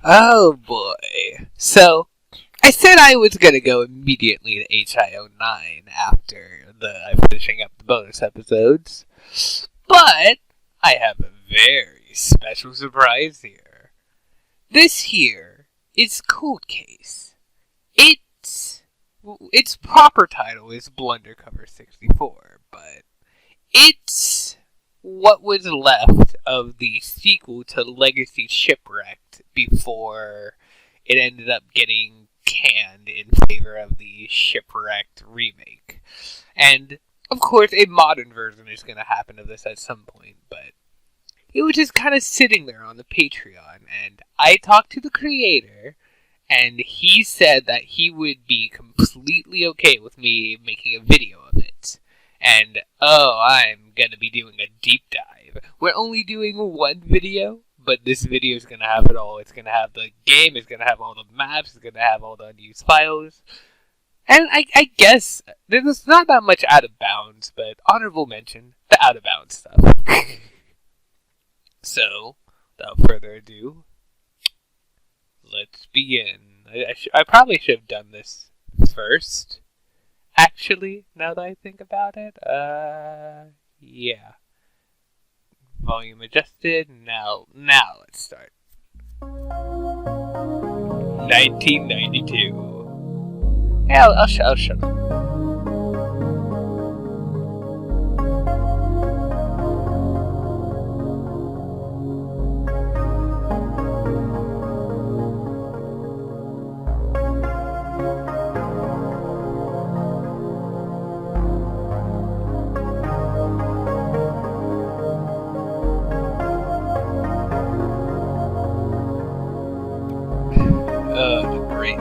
Oh boy. So, I said I was gonna go immediately to HI09 after finishing up the bonus episodes. But, I have a very special surprise here. This here is Cold Case. Its proper title is Blundercover 64, but it's what was left of the sequel to Legacy Shipwrecked before it ended up getting canned in favor of the Shipwrecked remake. And, of course, a modern version is going to happen of this at some point, but it was just kind of sitting there on the Patreon, and I talked to the creator, and he said that he would be completely okay with me making a video of it. And, I'm gonna be doing a deep dive. We're only doing one video, but this video is gonna have it all. It's gonna have the game, it's gonna have all the maps, it's gonna have all the unused files. And I guess there's not that much out of bounds, but honorable mention, the out of bounds stuff. So, without further ado, let's begin. I probably should have done this first. Actually, now that I think about it, yeah. Volume adjusted. Now let's start. 1992. Yeah, I'll shut up.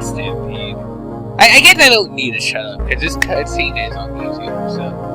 Stampede. I guess I don't need to shut up because this cutscene is on YouTube, so.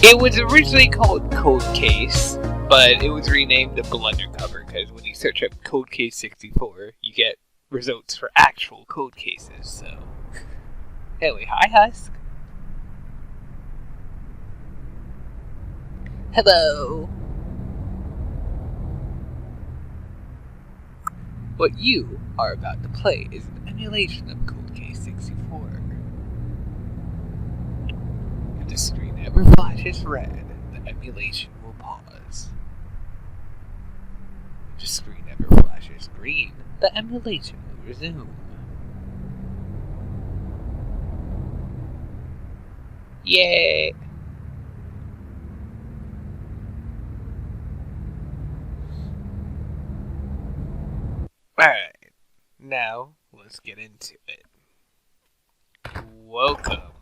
It was originally called Cold Case, but it was renamed to Blundercover because when you search up Cold Case 64, you get results for actual cold cases. So, anyway, hi Husk. Hello. What you are about to play is an emulation of Cold Case 64. If the screen ever flashes red, the emulation will pause. If the screen ever flashes green, the emulation will resume. Yay! Alright, now let's get into it. Welcome.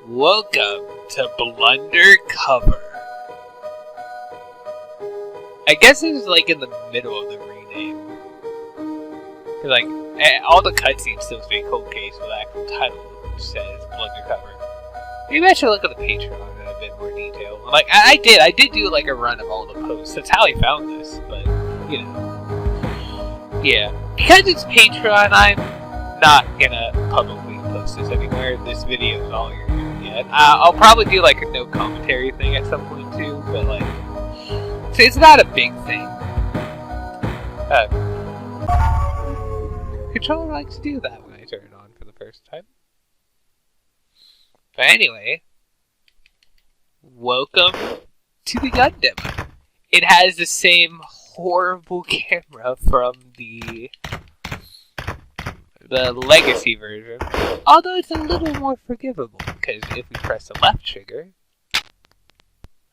Welcome to Blundercover. I guess it's like in the middle of the rename. Cause like all the cutscenes still say Cold Case, but the actual title says Blundercover. Maybe I should look at the Patreon in a bit more detail. Like I did do like a run of all the posts. That's how I found this, but you know, yeah. Because it's Patreon, I'm not gonna publicly post this anywhere. This video is all you're gonna get. I'll probably do like a no commentary thing at some point too, but like, so it's not a big thing. Controller likes to do that when I turn it on for the first time. But anyway, welcome to the gun demo. It has the same horrible camera from the legacy version, although it's a little more forgivable, because if we press the left trigger,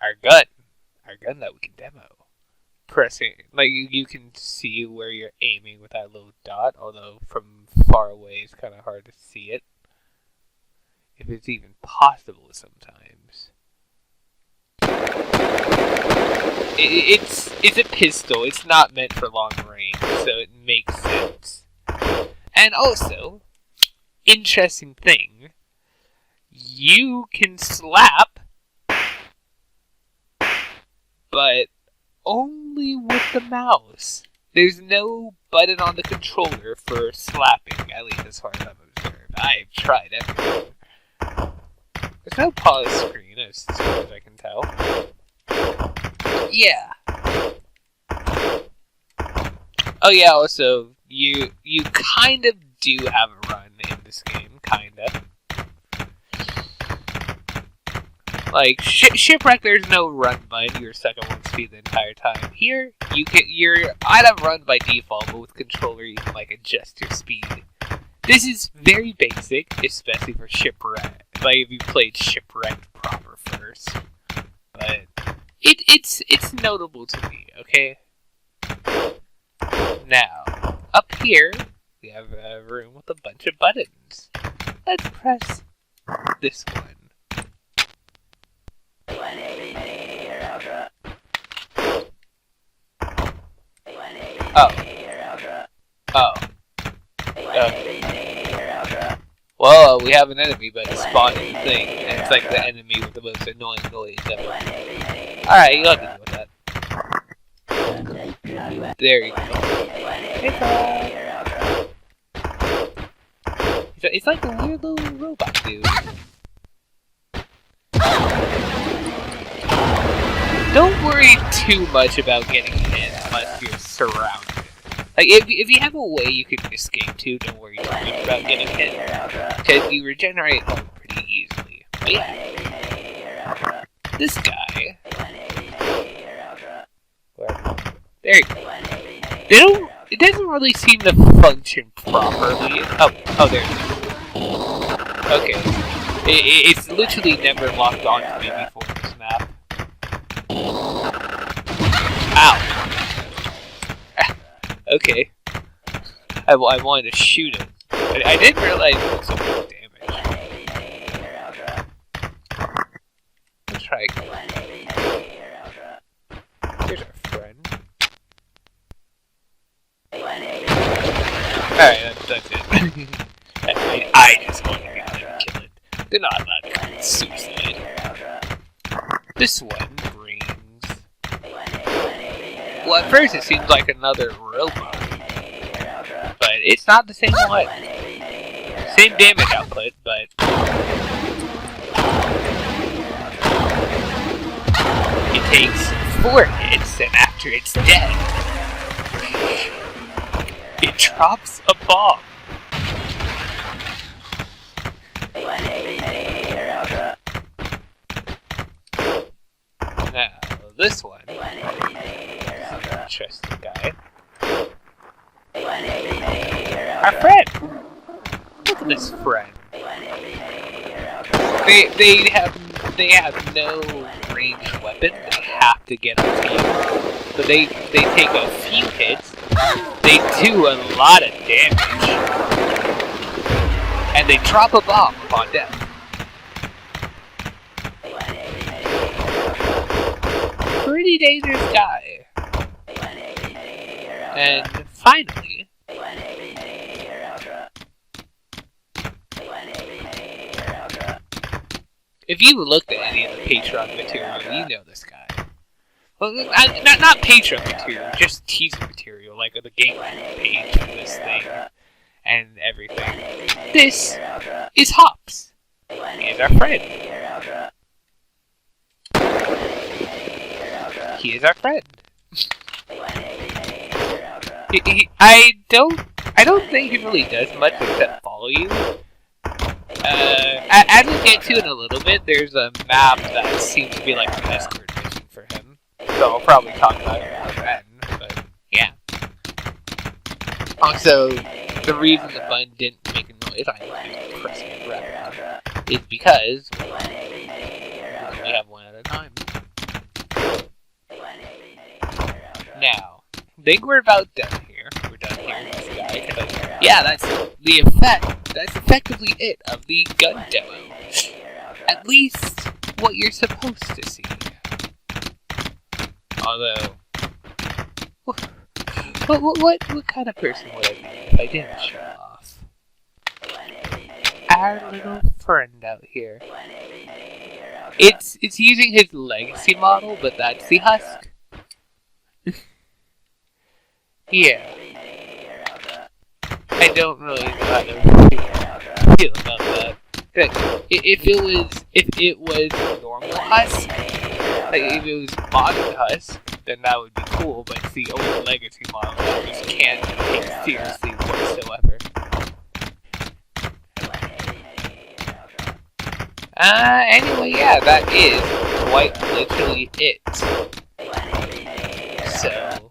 our gun that we can demo, pressing, like you can see where you're aiming with that little dot, although from far away it's kind of hard to see it. If it's even possible sometimes. It's a pistol, it's not meant for long range, so it makes sense. And also, interesting thing, you can slap, but only with the mouse. There's no button on the controller for slapping, at least as far as I've observed. I've tried everything. There's no pause screen, as far as I can tell. Yeah. Oh yeah, also, you kind of do have a run in this game, kinda. Like, Shipwreck, there's no run button, you're stuck at 1 speed the entire time. Here, you're out of run by default, but with controller you can, like, adjust your speed. This is very basic, especially for Shipwreck. Like, if you played Shipwreck proper first. But, it's notable to me, okay? Now, up here, we have a room with a bunch of buttons. Let's press this one. Oh. Well, we have an enemy, but it's spawning thing, and it's like the enemy with the most annoying noise ever. Alright, you'll have to deal with that. There you go. It's like a weird little robot dude. Don't worry too much about getting hit unless you're surrounded. Like, if you have a way you can escape to, don't worry too much about getting hit. Because you regenerate pretty easily. But yeah. This guy. There you go. It doesn't really seem to function properly. Oh, there it is. Okay. It's literally never locked onto me before this map. Ow. Okay. I wanted to shoot it. I didn't realize it did so much damage. Let's try again. Here's our friend. Alright, that's it. I just want to kill it. They're not allowed to commit suicide. This one brings... Well, at first it seems like another robot. But it's not the same one. Same damage output, but... It takes 4 hits, and after it's dead, it drops a bomb. Now, this one is an interesting guy. Our friend! Look at this friend. They have no ranged weapon. They have to get up to you. So they take a few hits. They do a lot of damage. And they drop a bomb upon death. Pretty dangerous guy. And finally, if you looked at any of the Patreon material, you know this guy. Well, not Patreon material, just teaser material, like the game page of this thing and everything. This is Hops. He is our friend. He is our friend. I don't think he really does much except follow you. As we'll get to in a little bit, there's a map that seems to be like an escort mission for him. So I'll probably talk about it then, but yeah. Also, the reason the button didn't make a noise, I'm pressing it right now, is because we only have one at a time. think we're about done here. We're done here in this guy, because, yeah, that's the effect. That's effectively it of the gun demo. At least what you're supposed to see. Although, what kind of person would I be if I didn't show off our little friend out here? It's using his legacy model, but that's the husk. Yeah. I don't really know how to feel about that. If it was normal husk, like if it was modern husk, then that would be cool. But it's the old legacy model that I just can't take seriously whatsoever. Anyway, yeah, that is quite literally it. So,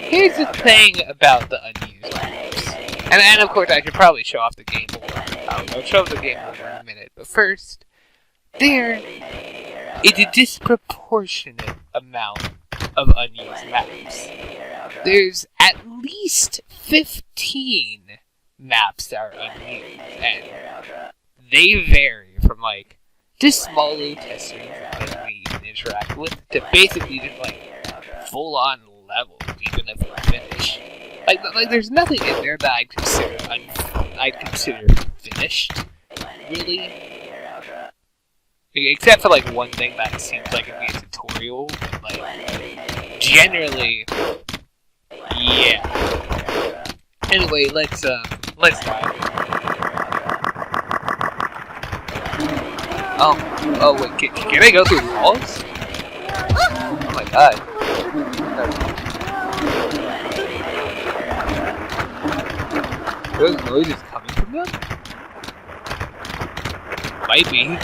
here's the thing about the unused maps. And of course, I should probably show off the game over. I'll show off the game over in a minute. But first, there is a disproportionate amount of unused maps. There's at least 15 maps that are unused, and they vary from like just small little test rooms that we can interact with to basically just like full-on levels, even if we finish. Like there's nothing in there that I'd consider finished, really. Except for like one thing that seems like it'd be a tutorial, but like generally, yeah. Anyway, let's dive. Oh wait, can I go through walls? Oh my god. Are those noises coming from them? Might be.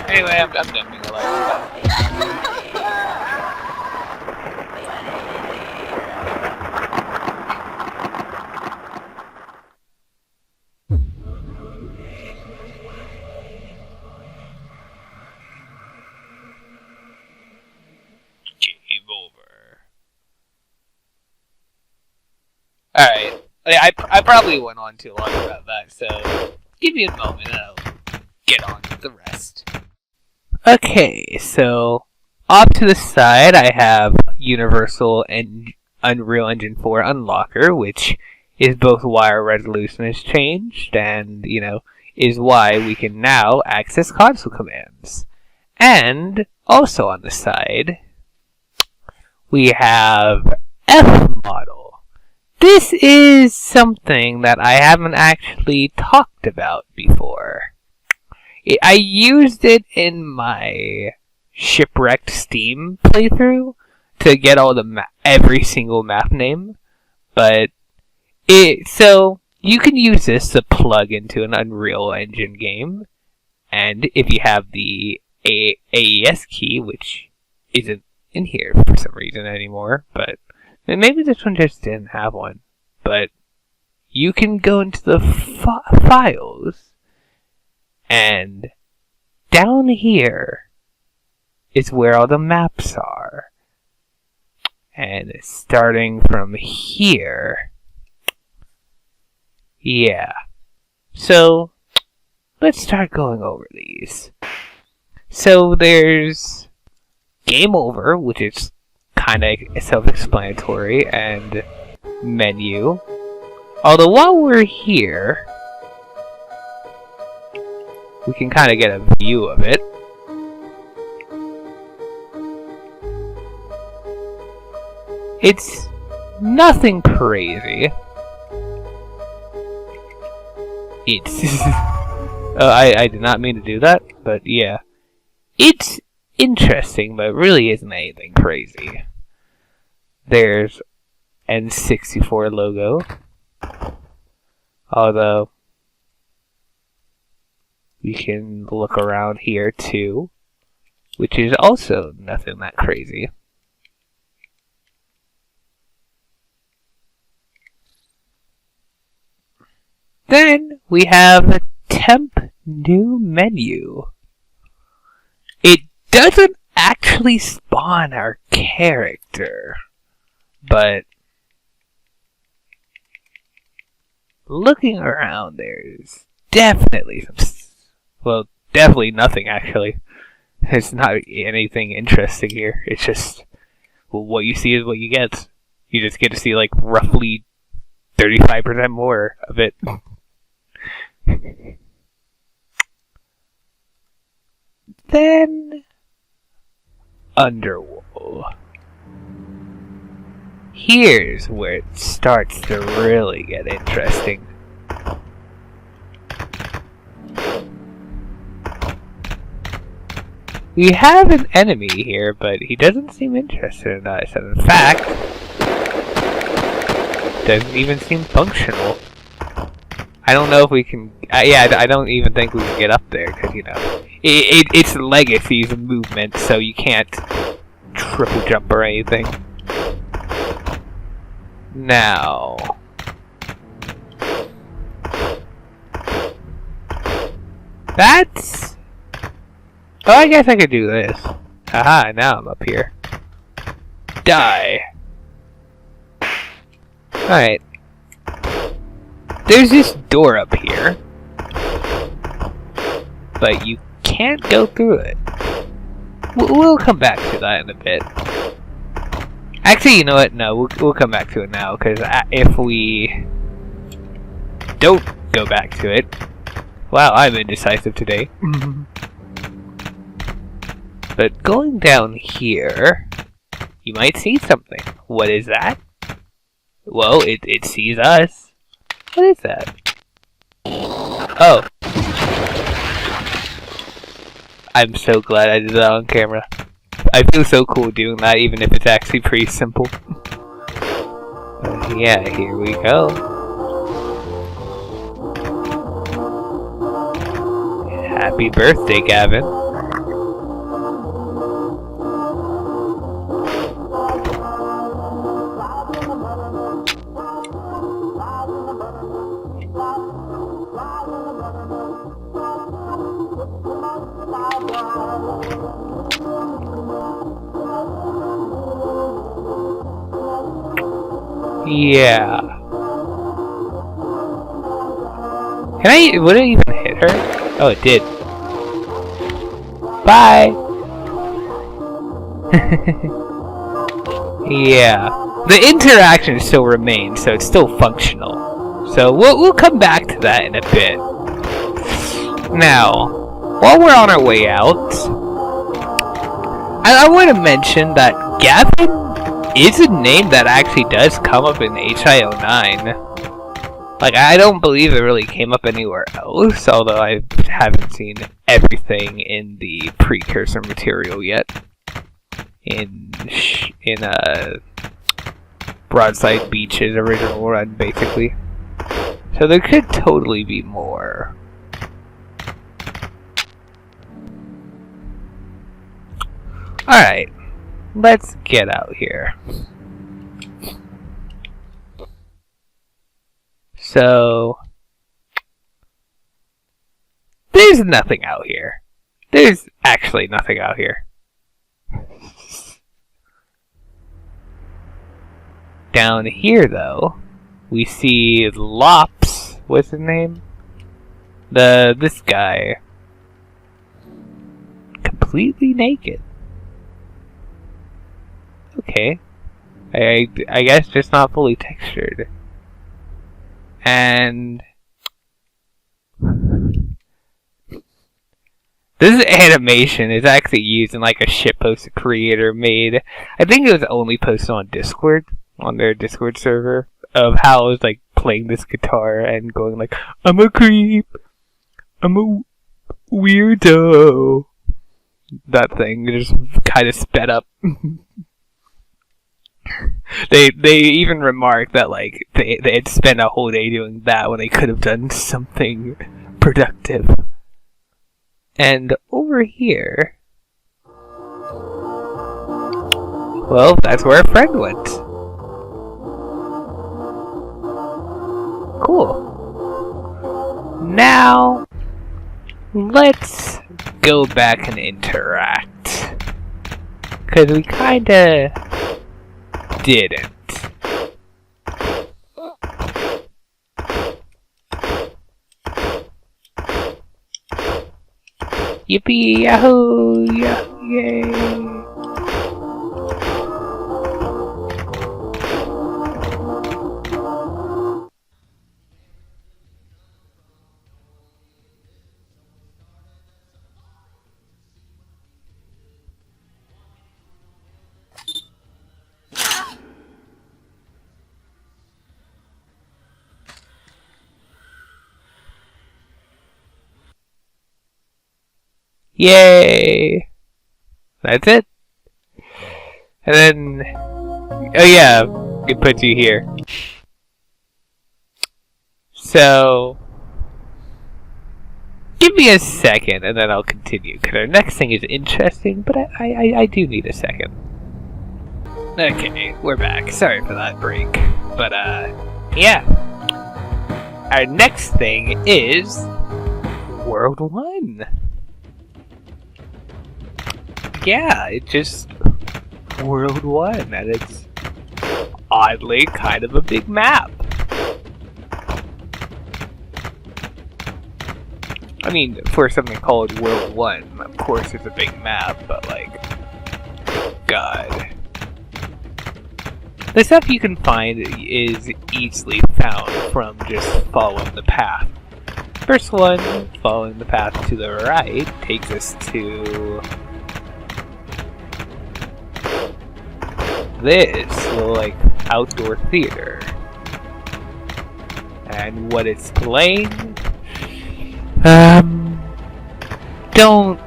Anyway, I'm done being alive. Alright, I probably went on too long about that, so give me a moment and I'll get on with the rest. Okay, so off to the side I have Universal and Unreal Engine 4 Unlocker, which is both why our resolution has changed and, you know, is why we can now access console commands. And also on the side, we have F model. This is something that I haven't actually talked about before. I used it in my Shipwrecked Steam playthrough to get all the every single map name, but so you can use this to plug into an Unreal Engine game, and if you have the AES key, which isn't in here for some reason anymore, but maybe this one just didn't have one, but you can go into the files, and down here is where all the maps are. And starting from here, yeah. So, let's start going over these. So there's Game Over, which is kind of self-explanatory, and Menu. Although while we're here, we can kind of get a view of it. It's nothing crazy. It's I did not mean to do that, but yeah. It's interesting, but it really isn't anything crazy. There's N64 logo. Although we can look around here too, which is also nothing that crazy. Then we have a temp new menu. It doesn't actually spawn our character, but looking around, there's definitely definitely nothing actually. There's not anything interesting here. It's just, well, what you see is what you get. You just get to see like roughly 35% more of it. Then Underworld. Here's where it starts to really get interesting. We have an enemy here, but he doesn't seem interested in us. And in fact, doesn't even seem functional. I don't know if we can... I don't even think we can get up there, because, you know, it's Legacy's movement, so you can't triple jump or anything. Now... That's... Oh, I guess I could do this. Haha, now I'm up here. Die. Alright. There's this door up here. But you can't go through it. We'll come back to that in a bit. Actually, you know what? No, we'll come back to it now, because if we don't go back to it... Wow, I'm indecisive today. But going down here, you might see something. What is that? Well, it sees us. What is that? Oh. I'm so glad I did that on camera. I feel so cool doing that, even if it's actually pretty simple. Yeah, here we go. Happy birthday, Gavin. Yeah. Would it even hit her? Oh, it did. Bye! Yeah. The interaction still remains, so it's still functional. So we'll come back to that in a bit. Now, while we're on our way out, I want to mention that Gavin is a name that actually does come up in HI09. Like, I don't believe it really came up anywhere else, although I haven't seen everything in the precursor material yet. In Broadside Beach's original run, basically. So there could totally be more. Alright, let's get out here. So, there's nothing out here. There's actually nothing out here. Down here, though, we see Lops. What's his name? This guy. Completely naked. Okay. I guess just not fully textured. And this animation is actually used in like a shitpost a creator made. I think it was only posted on Discord, on their Discord server, of how it was like playing this guitar and going like, I'm a creep, I'm a weirdo. That thing just kind of sped up. They even remarked that like they had spent a whole day doing that when they could have done something productive. And over here, well, that's where our friend went. Cool. Now, let's go back and interact. Because we kinda didn't. Yippee! Yahoo! Yay! Yay! That's it. And then, oh yeah, it puts you here. So, give me a second and then I'll continue, because our next thing is interesting, but I do need a second. Okay, we're back. Sorry for that break. But, yeah. Our next thing is World 1. Yeah, it's just World 1, and it's oddly kind of a big map. I mean, for something called World 1, of course it's a big map, but like, God. The stuff you can find is easily found from just following the path. First one, following the path to the right, takes us to this little, like, outdoor theater. And what it's playing? Don't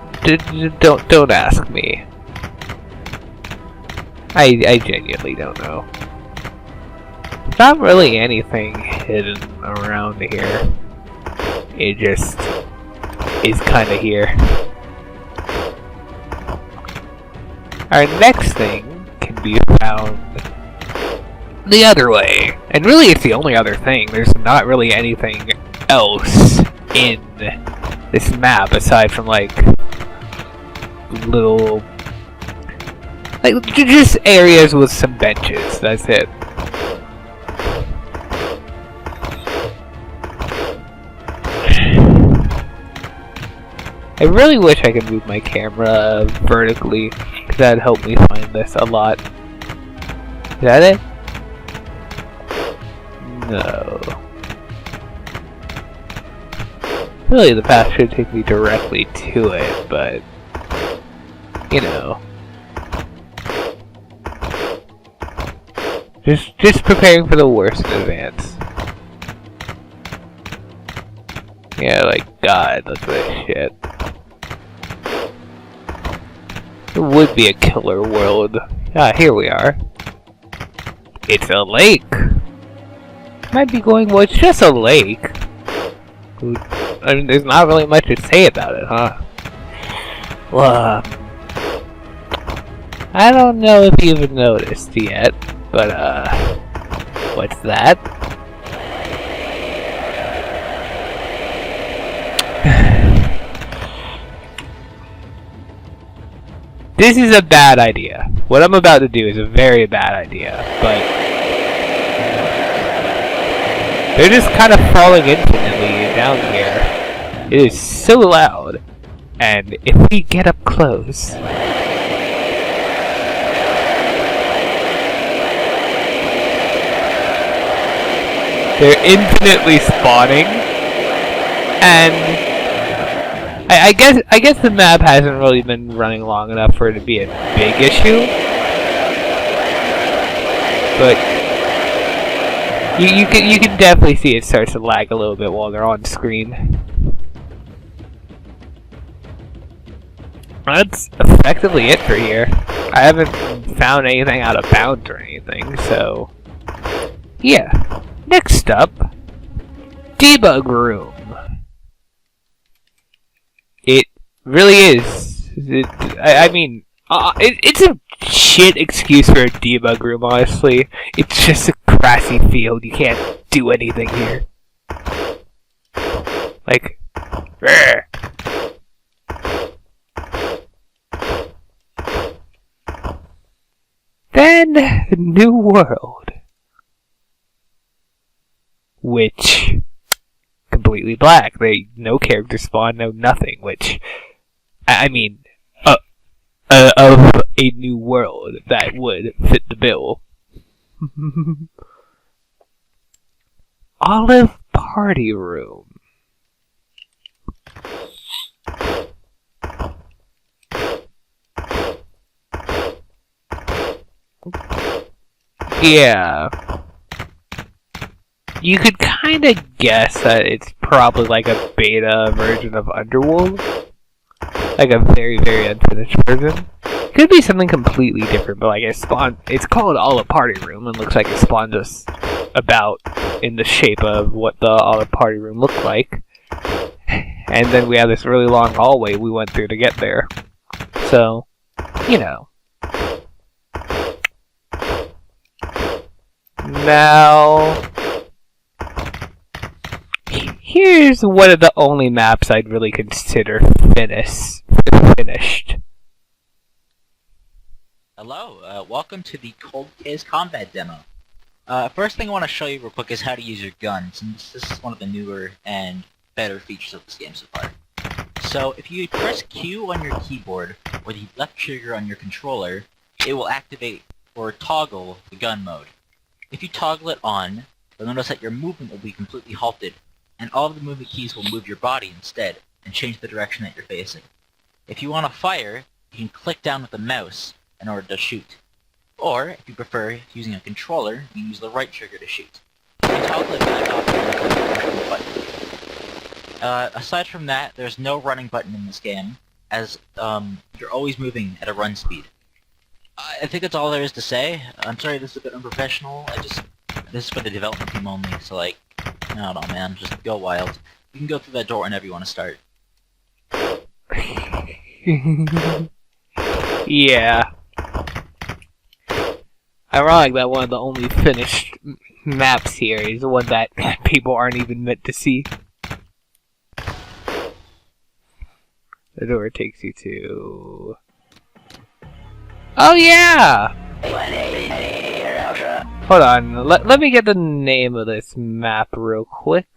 ask me. I genuinely don't know. Not really anything hidden around here. It just is kinda here. Our next thing can be found the other way. And really it's the only other thing. There's not really anything else in this map aside from like little, like just areas with some benches. That's it. I really wish I could move my camera vertically, because that'd help me find this a lot. Is that it? No. Really, the path should take me directly to it, but you know. Just preparing for the worst in advance. Yeah, like, God, look at this shit. It would be a killer world. Ah, here we are. It's a lake. Might be going, well, it's just a lake. I mean, there's not really much to say about it, huh? Well, I don't know if you even noticed yet, but, what's that? This is a bad idea. What I'm about to do is a very bad idea, but they're just kind of falling infinitely down here. It is so loud, and if we get up close, they're infinitely spawning, and I guess the map hasn't really been running long enough for it to be a big issue, but you can definitely see it starts to lag a little bit while they're on screen. That's effectively it for here. I haven't found anything out of bounds or anything, so yeah. Next up, debug room. It really is. I mean, it's a shit excuse for a debug room, honestly. It's just a grassy field. You can't do anything here. Like, Then, New World. Which, completely black. No character spawn, no nothing, which, I mean, of a new world that would fit the bill. Olive Party Room. Yeah. You could kind of guess that it's probably like a beta version of Underworld. Like a very, very unfinished version. Could be something completely different, but like it's called Olive Party Room and looks like it spawned us about in the shape of what the Olive Party Room looked like. And then we have this really long hallway we went through to get there. So, you know. Now, here's one of the only maps I'd really consider finished. Hello, welcome to the Cold Case Combat demo. First thing I want to show you real quick is how to use your gun, since this is one of the newer and better features of this game so far. So, if you press Q on your keyboard, or the left trigger on your controller, it will activate or toggle the gun mode. If you toggle it on, you'll notice that your movement will be completely halted, and all of the movement keys will move your body instead, and change the direction that you're facing. If you want to fire, you can click down with the mouse in order to shoot. Or, if you prefer using a controller, you can use the right trigger to shoot. You can toggle it back off and push the button. Aside from that, there's no running button in this game, as you're always moving at a run speed. I think that's all there is to say. I'm sorry this is a bit unprofessional. This is for the development team only, so like, I don't know, man, just go wild. You can go through that door whenever you want to start. Yeah. Ironic that one of the only finished maps here is the one that people aren't even meant to see. The door takes you to... Oh yeah! Hold on, let me get the name of this map real quick.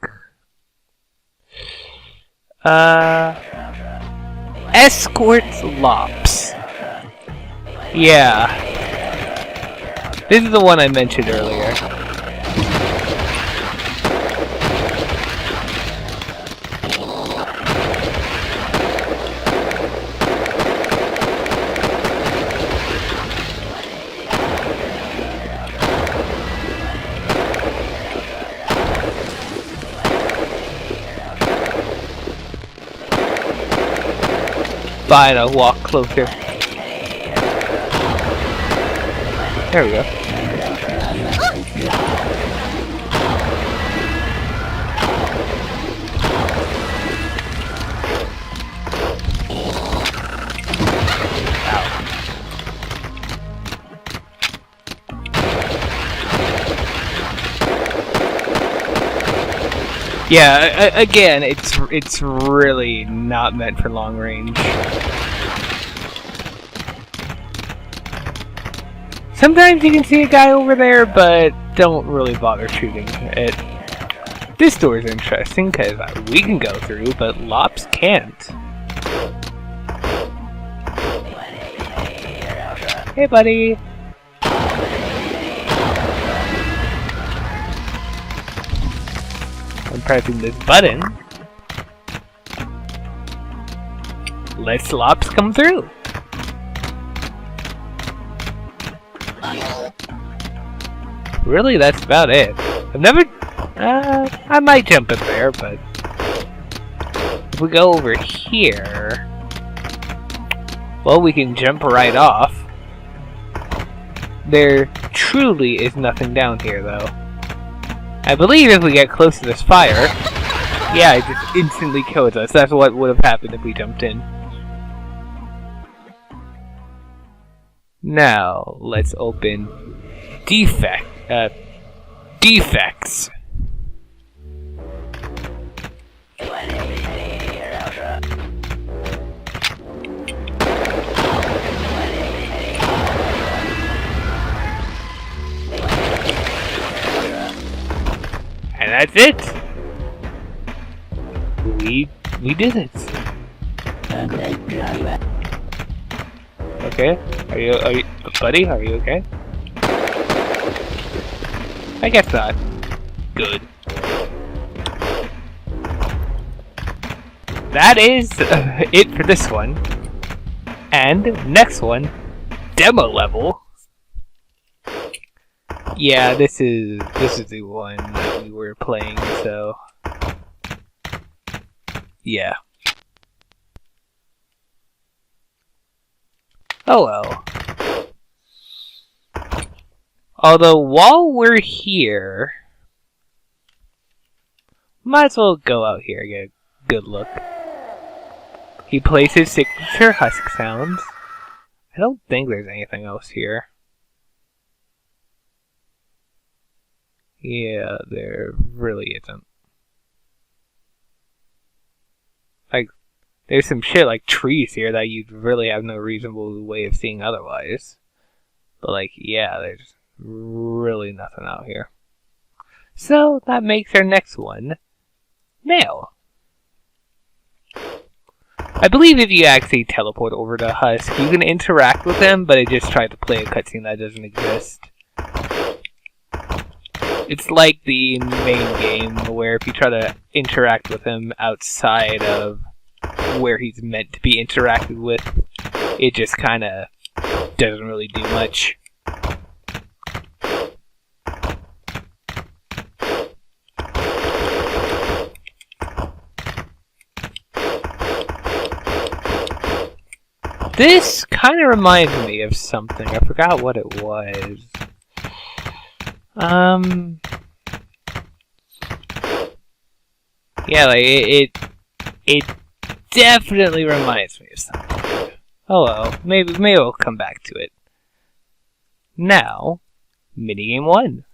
Escort lops. Yeah. This is the one I mentioned earlier. Fine, I'll walk closer. There we go. Yeah, again, it's really not meant for long range. Sometimes you can see a guy over there, but don't really bother shooting it. This door is interesting because we can go through, but lops can't. Hey, buddy. I'm pressing this button. Let's lops come through. Really, that's about it. I've never... I might jump in there, but... If we go over here... Well, we can jump right off. There truly is nothing down here, though. I believe if we get close to this fire... Yeah, it just instantly kills us. That's what would have happened if we jumped in. Now, let's open... defects. that's it. We did it. Okay. Are you, buddy? Are you okay? I guess not. Good. That is it for this one. And next one, demo level. Yeah, this is the one that we were playing, so yeah. Oh well. Although while we're here, might as well go out here and get a good look. He plays his signature husk sounds. I don't think there's anything else here. Yeah, there really isn't. Like, there's some shit like trees here that you'd really have no reasonable way of seeing otherwise. But like, yeah, there's really nothing out here. So, that makes our next one, mail. I believe if you actually teleport over to Husk, you can interact with him, but it just tried to play a cutscene that doesn't exist. It's like the main game, where if you try to interact with him outside of where he's meant to be interacted with, it just kinda doesn't really do much. This kind of reminds me of something. I forgot what it was. Yeah, like it definitely reminds me of something. Oh well, maybe we'll come back to it. Now, minigame 1.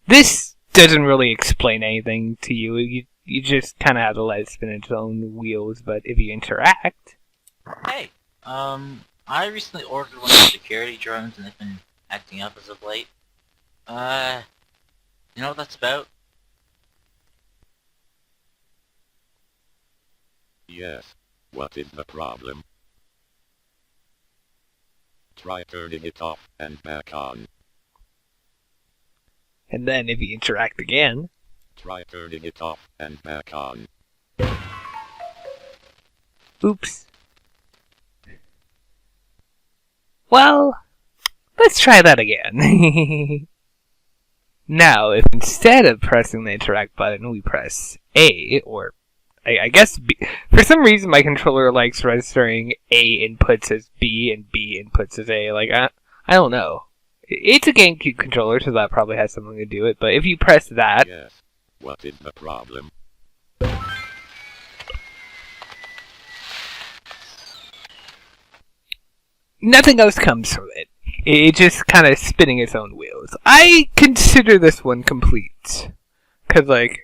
This doesn't really explain anything to you. You just kind of have to let it spin its own wheels, but if you interact... Hey, I recently ordered one of the security drones and they've been acting up as of late. You know what that's about? Yes. What is the problem? Try turning it off and back on. And then if you interact again... Try turning it off and back on. Oops. Well, let's try that again. Now, if instead of pressing the interact button, we press A, or I guess B. For some reason, my controller likes registering A inputs as B and B inputs as A. Like, I don't know. It's a GameCube controller, so that probably has something to do with it. But if you press that... Yes. What is the problem? Nothing else comes from it. It's just kind of spinning its own wheels. I consider this one complete. Because, like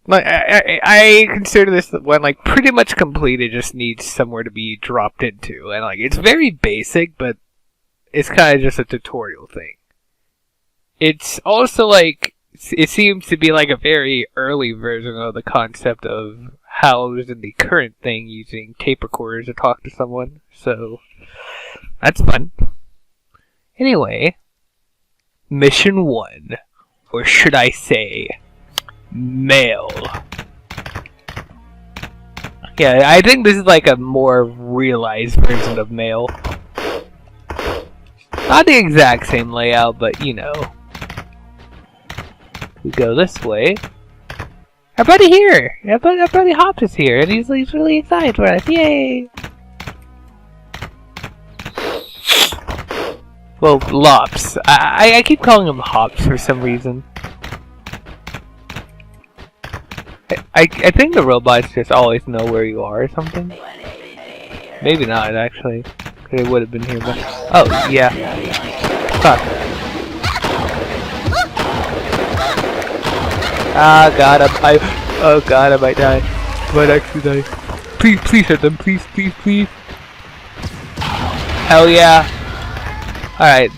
I consider this one, like, pretty much complete. It just needs somewhere to be dropped into. And, like, it's very basic, but it's kind of just a tutorial thing. It's also, like, it seems to be like a very early version of the concept of HALs in the current thing using tape recorders to talk to someone. So, that's fun. Anyway, Mission 1. Or should I say, Mail. Yeah, I think this is like a more realized version of Mail. Not the exact same layout, but you know. We go this way. Our buddy here! Our buddy Hops is here, and he's really excited for us. Yay! Well, Lops. I keep calling him Hops for some reason. I think the robots just always know where you are or something. Maybe not, actually. Because they would have been here, but... Oh, yeah. Fuck. Ah, God, oh God, I might die. I might actually die. Please hit them, please. Hell yeah. Alright.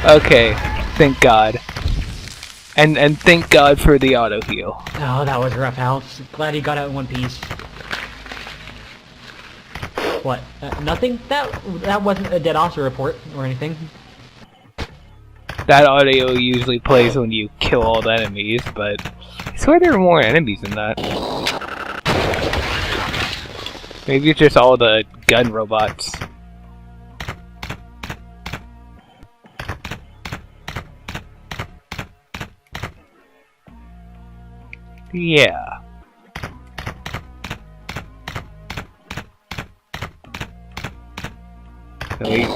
Okay, thank God. And thank God for the auto heal. Oh, that was rough, Alex. Glad you got out in one piece. What? Nothing? That wasn't a dead Oscar report or anything. That audio usually plays when you kill all the enemies, but I swear there are more enemies than that. Maybe it's just all the gun robots. Yeah. Wait.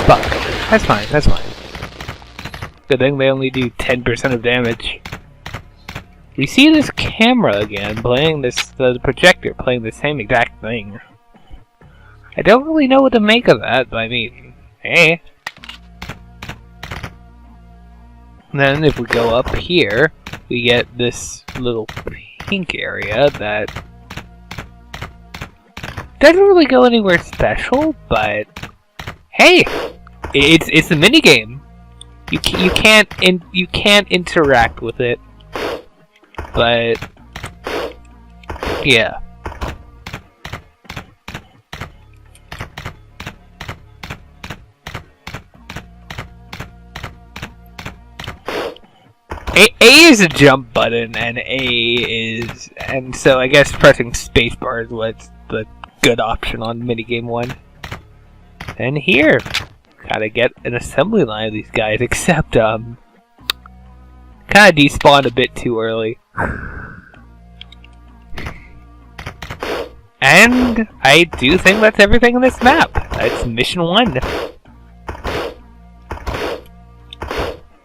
Fuck. That's fine, that's fine. Good thing they only do 10% of damage. We see this camera again, playing the projector playing the same exact thing. I don't really know what to make of that, but I mean, hey. And then if we go up here, we get this little pink area that doesn't really go anywhere special, but hey, it's a minigame. You can't interact with it, but yeah. A is a jump button, and so I guess pressing spacebar is what's the good option on minigame 1. And here, gotta get an assembly line of these guys, except kinda despawned a bit too early. And I do think that's everything in this map. That's mission 1.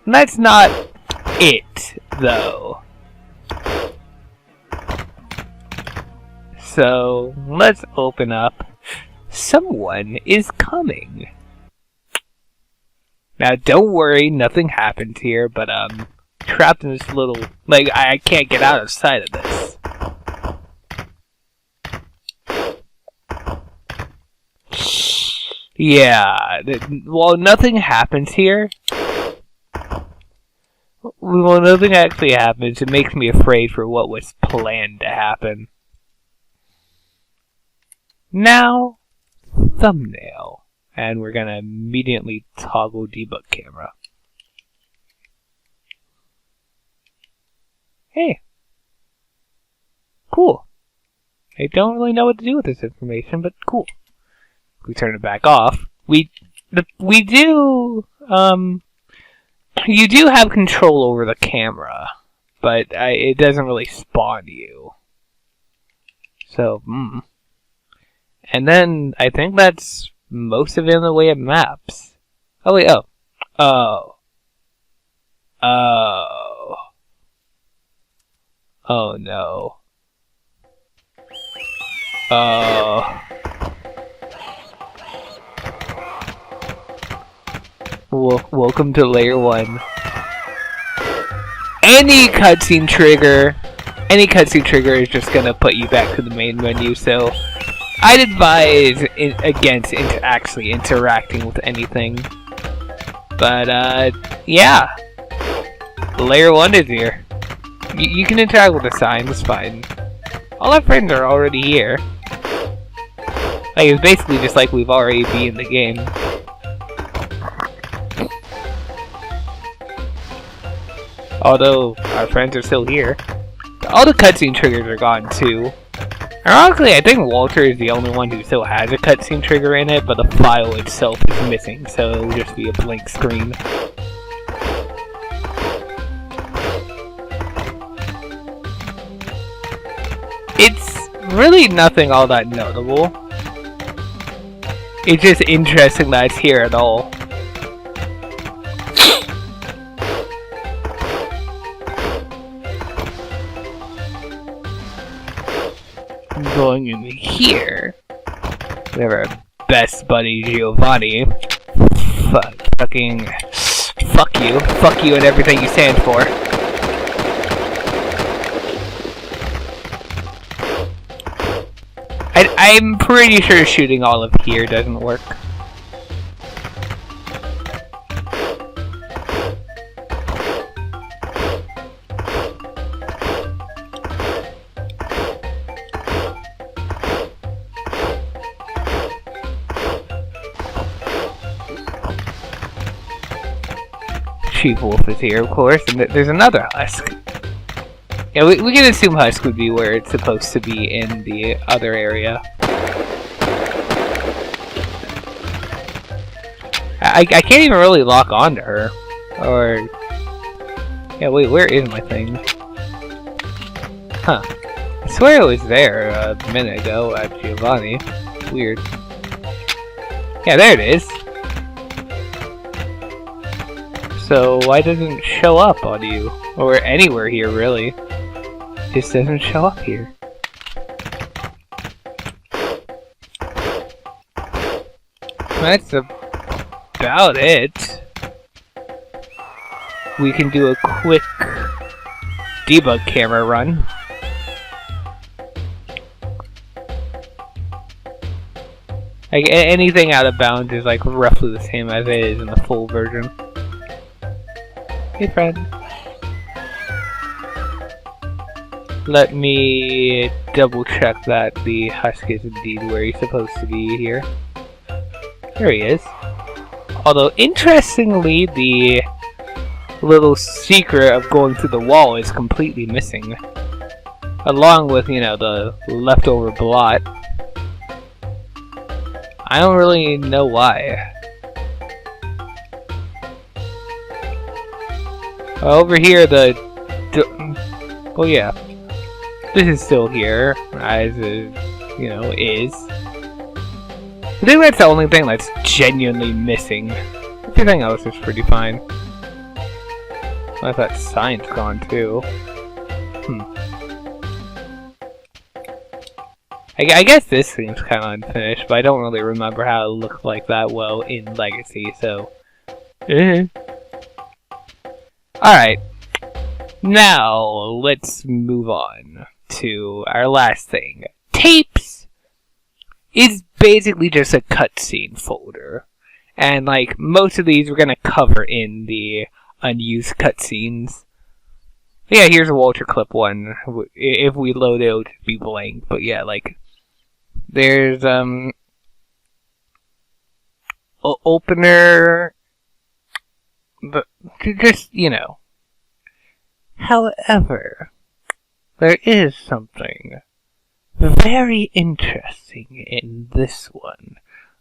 And that's not it, though. So, let's open up. Someone is coming. Now, don't worry, nothing happened here, but trapped in this little, like, I can't get out of sight of this. Yeah, well, nothing happens here. Well, nothing actually happens. It makes me afraid for what was planned to happen. Now, thumbnail. And we're gonna immediately toggle debug camera. Hey. Cool. I don't really know what to do with this information, but cool. If we turn it back off, we do, you do have control over the camera, but it doesn't really spawn you. So, And then, I think that's most of it in the way of maps. Oh, wait, oh. Oh. Oh. Oh, no. Oh. Welcome to layer 1. Any cutscene trigger is just gonna put you back to the main menu, so I'd advise against actually interacting with anything. But, yeah. Layer 1 is here. You can interact with the sign, it's fine. All our friends are already here. Like, it's basically just like we've already been in the game. Although, our friends are still here. All the cutscene triggers are gone, too. Ironically, I think Walter is the only one who still has a cutscene trigger in it, but the file itself is missing, so it'll just be a blank screen. It's really nothing all that notable. It's just interesting that it's here at all. Going in here, we have our best buddy Giovanni. Fuck you and everything you stand for. I'm pretty sure shooting all of here doesn't work. Chief Wolf is here, of course, and there's another husk. Yeah, we can assume husk would be where it's supposed to be in the other area. I can't even really lock onto her. Or... yeah, wait, where is my thing? Huh. I swear it was there a minute ago at Giovanni. Weird. Yeah, there it is. So why doesn't it show up on you? Or anywhere here, really. It just doesn't show up here. That's about it. We can do a quick debug camera run. Like, anything out of bounds is like roughly the same as it is in the full version. Hey, friend. Let me double check that the husk is indeed where he's supposed to be here. There he is. Although, interestingly, the little secret of going through the wall is completely missing. Along with, you know, the leftover blot. I don't really know why. Over here, well, yeah. This is still here, as it, you know, is. I think that's the only thing that's genuinely missing. Everything else is pretty fine. I thought sign's gone too. I guess this seems kind of unfinished, but I don't really remember how it looked like that well in Legacy, so... Alright. Now, let's move on to our last thing. Tapes is basically just a cutscene folder. And, like, most of these we're gonna cover in the unused cutscenes. Yeah, here's a Walter Clip one. If we load it, it'll be blank. But yeah, like, there's, opener, but just, you know. However, there is something very interesting in this one.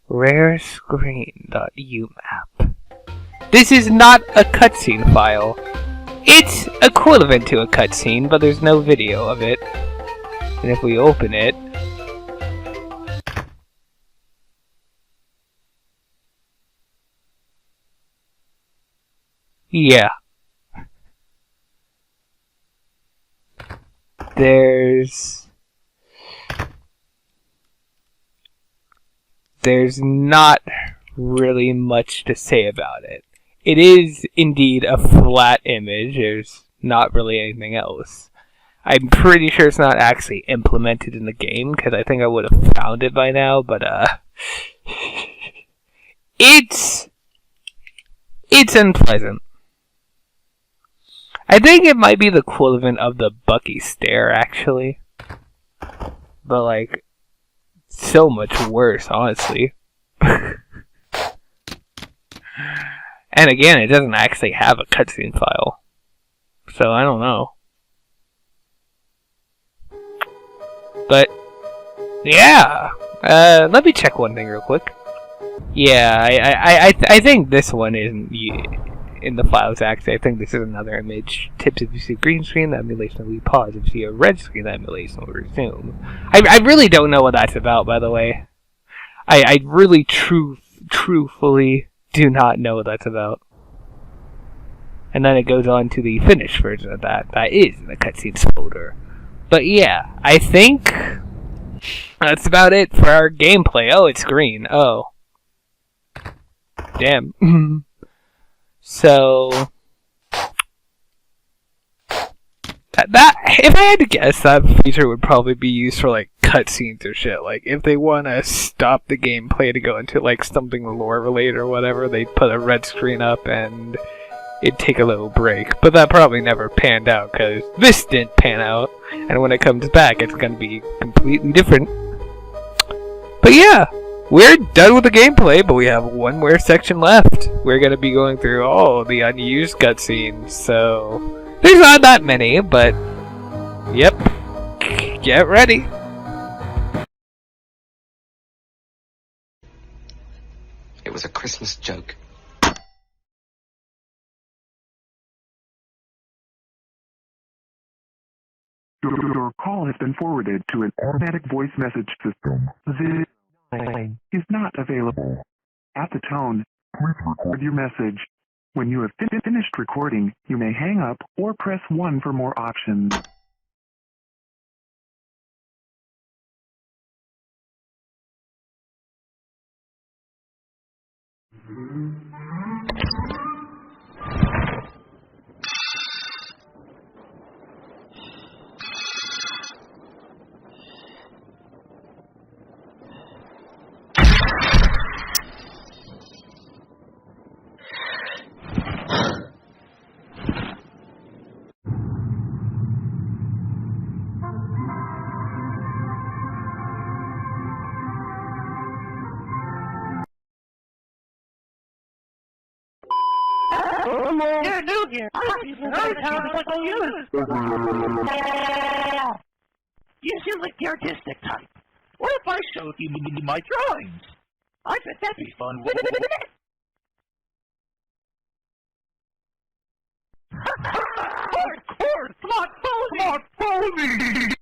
rarescreen.umap. This is not a cutscene file. It's equivalent to a cutscene, but there's no video of it. And if we open it... yeah. There's not really much to say about it. It is indeed a flat image. There's not really anything else. I'm pretty sure it's not actually implemented in the game, because I think I would have found it by now, but it's unpleasant. I think it might be the equivalent of the Bucky stare, actually. But, like, so much worse, honestly. And again, it doesn't actually have a cutscene file. So, I don't know. But, yeah. Let me check one thing real quick. Yeah, I think this one isn't in the files, actually. I think this is another image. Tips if you see a green screen, the emulation will be paused. If you see a red screen, the emulation will resume. I really don't know what that's about, by the way. I really truthfully do not know what that's about. And then it goes on to the finished version of that. That is in the cutscenes folder. But yeah, I think that's about it for our gameplay. Oh, it's green. Oh. Damn. So... that if I had to guess, that feature would probably be used for, like, cutscenes or shit. Like, if they want to stop the gameplay to go into, like, something lore related or whatever, they put a red screen up and it'd take a little break. But that probably never panned out, because this didn't pan out. And when it comes back, it's going to be completely different. But yeah, we're done with the gameplay, but we have one more section left. We're going to be going through all the unused cutscenes, so there's not that many, but yep, get ready. It was a Christmas joke. Your call has been forwarded to an automatic voice message system. This line is not available. At the tone, please record your message. When you have finished recording, you may hang up or press 1 for more options. You're new here. You seem like the artistic type. What if I showed you my drawings? I bet that'd be fun. Hardcore! Come on, follow me!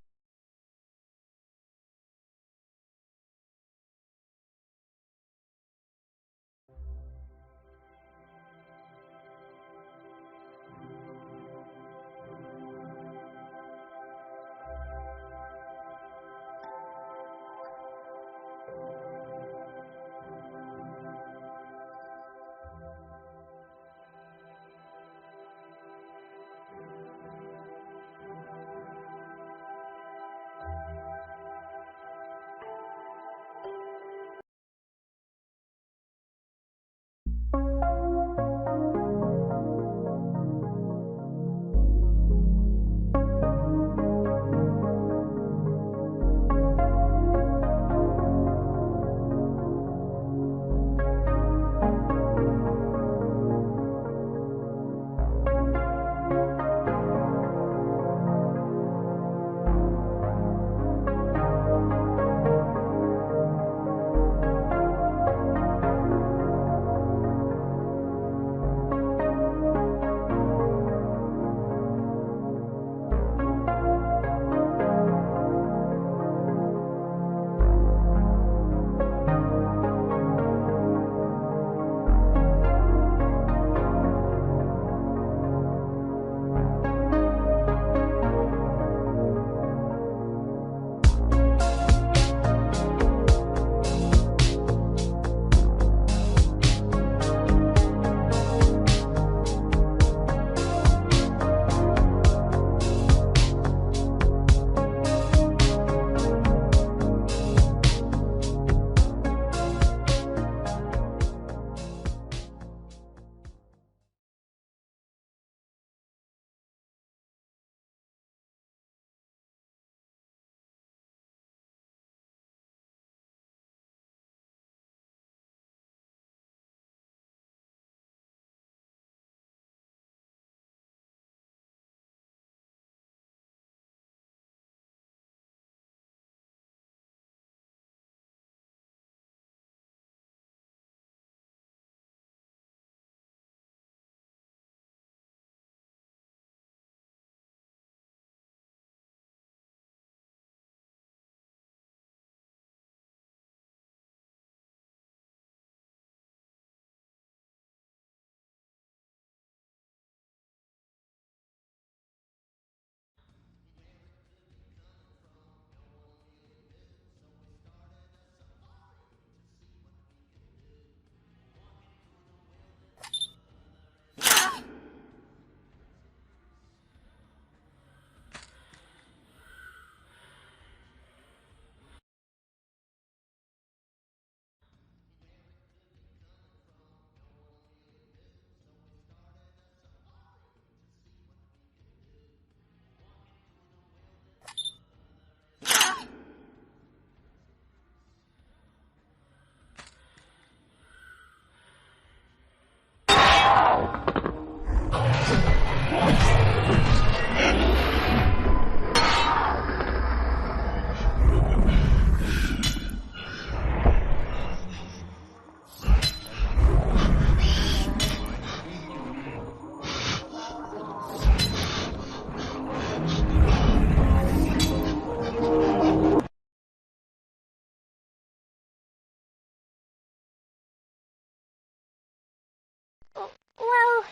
Well,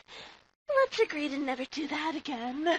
let's agree to never do that again.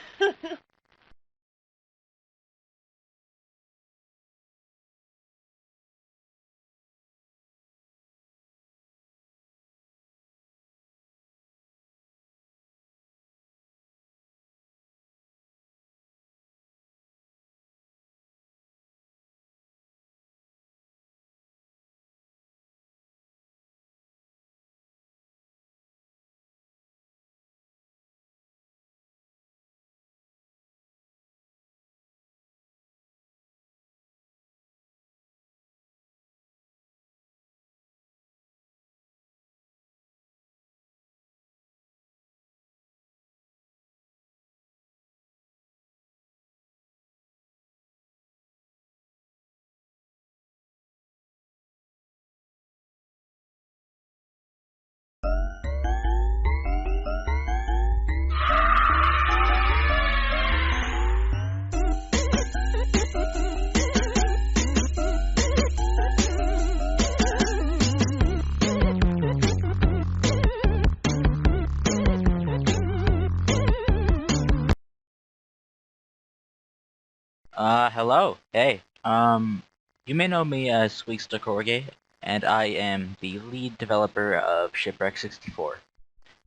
Hello. Hey. You may know me as Sweetster, and I am the lead developer of Shipwreck 64.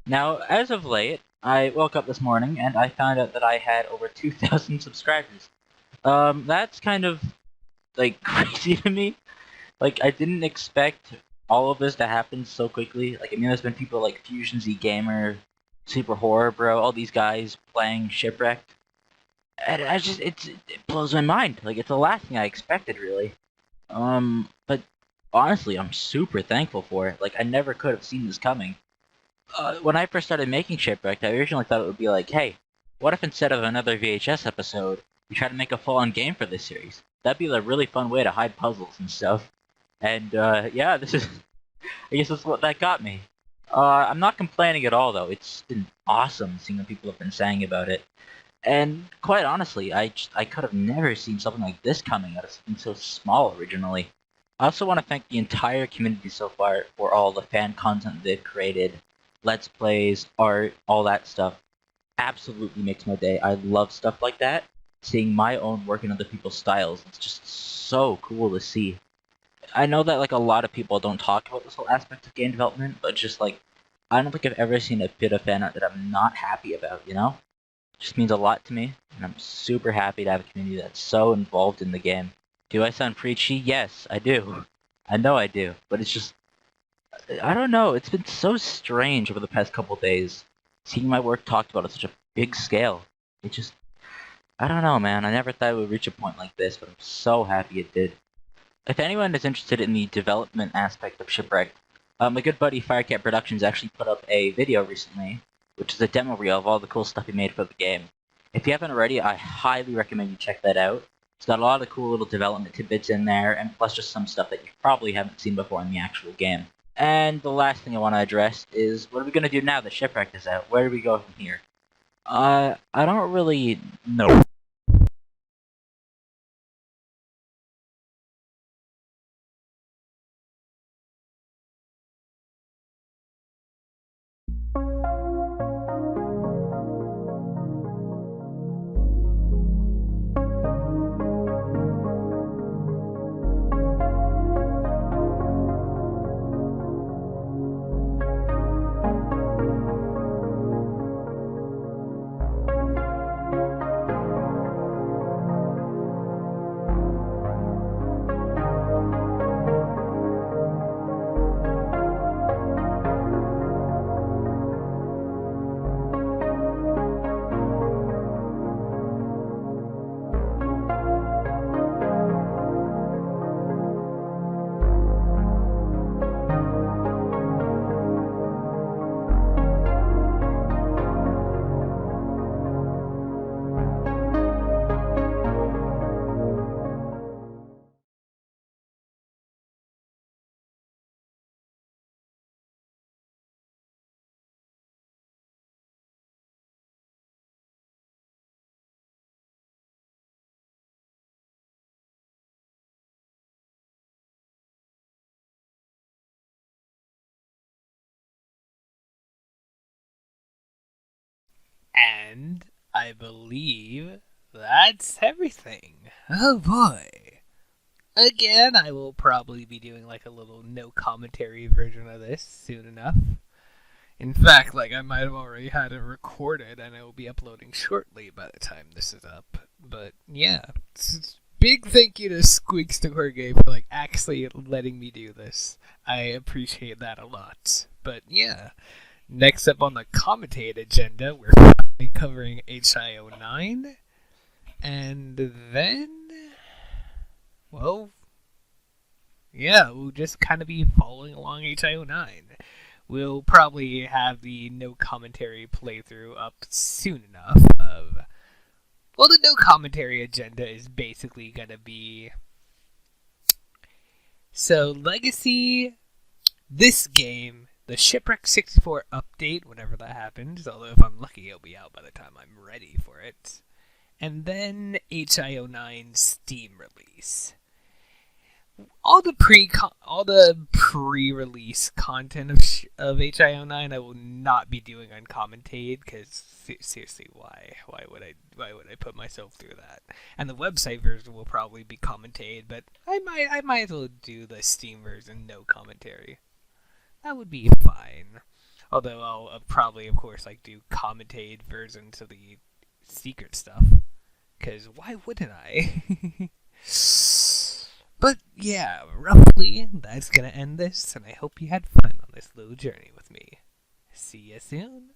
Now, as of late, I woke up this morning and I found out that I had over 2,000 subscribers. That's kind of, like, crazy to me. Like, I didn't expect all of this to happen so quickly. Like, I mean, there's been people like Fusion Z Gamer, Super Horror Bro, all these guys playing Shipwrecked. And it blows my mind. Like, it's the last thing I expected, really. But honestly, I'm super thankful for it. Like, I never could have seen this coming. When I first started making Shipwrecked, I originally thought it would be like, hey, what if instead of another VHS episode, we try to make a full-on game for this series? That'd be a really fun way to hide puzzles and stuff. And, yeah, this is... I guess that's what that got me. I'm not complaining at all, though. It's been awesome seeing what people have been saying about it. And quite honestly, I could have never seen something like this coming out of something so small originally. I also want to thank the entire community so far for all the fan content they've created, let's plays, art, all that stuff. Absolutely makes my day. I love stuff like that. Seeing my own work in other people's styles, it's just so cool to see. I know that like a lot of people don't talk about this whole aspect of game development, but just like, I don't think I've ever seen a bit of fan art that I'm not happy about, you know? Just means a lot to me, and I'm super happy to have a community that's so involved in the game. Do I sound preachy? Yes, I do. I know I do, but it's just... I don't know, it's been so strange over the past couple days, seeing my work talked about at such a big scale. It just... I don't know, man, I never thought it would reach a point like this, but I'm so happy it did. If anyone is interested in the development aspect of Shipwreck, my good buddy Firecat Productions actually put up a video recently, which is a demo reel of all the cool stuff he made for the game. If you haven't already, I highly recommend you check that out. It's got a lot of cool little development tidbits in there, and plus just some stuff that you probably haven't seen before in the actual game. And the last thing I want to address is, what are we going to do now that Shipwreck is out? Where do we go from here? I don't really know. And I believe that's everything. Oh boy. Again, I will probably be doing like a little no commentary version of this soon enough. In fact, like I might have already had it recorded and I will be uploading shortly by the time this is up. But yeah, big thank you to Squeaks to Jorge for like actually letting me do this. I appreciate that a lot. But yeah, next up on the commentate agenda, we're finally covering HIO9. And then, well, yeah, we'll just kind of be following along HIO9. We'll probably have the no commentary playthrough up soon enough. Well, the no commentary agenda is basically going to be... So, Legacy, this game, the Shipwreck 64 update, whenever that happens, although if I'm lucky it'll be out by the time I'm ready for it. And then HIO9 Steam release. All the pre-release content of HIO9 I will not be doing uncommented because seriously, why would I put myself through that? And the website version will probably be commented, but I might as well do the Steam version no commentary. That would be fine. Although I'll probably, of course, like do commented versions of the secret stuff. Because why wouldn't I? But yeah, roughly, that's gonna end this, and I hope you had fun on this little journey with me. See ya soon.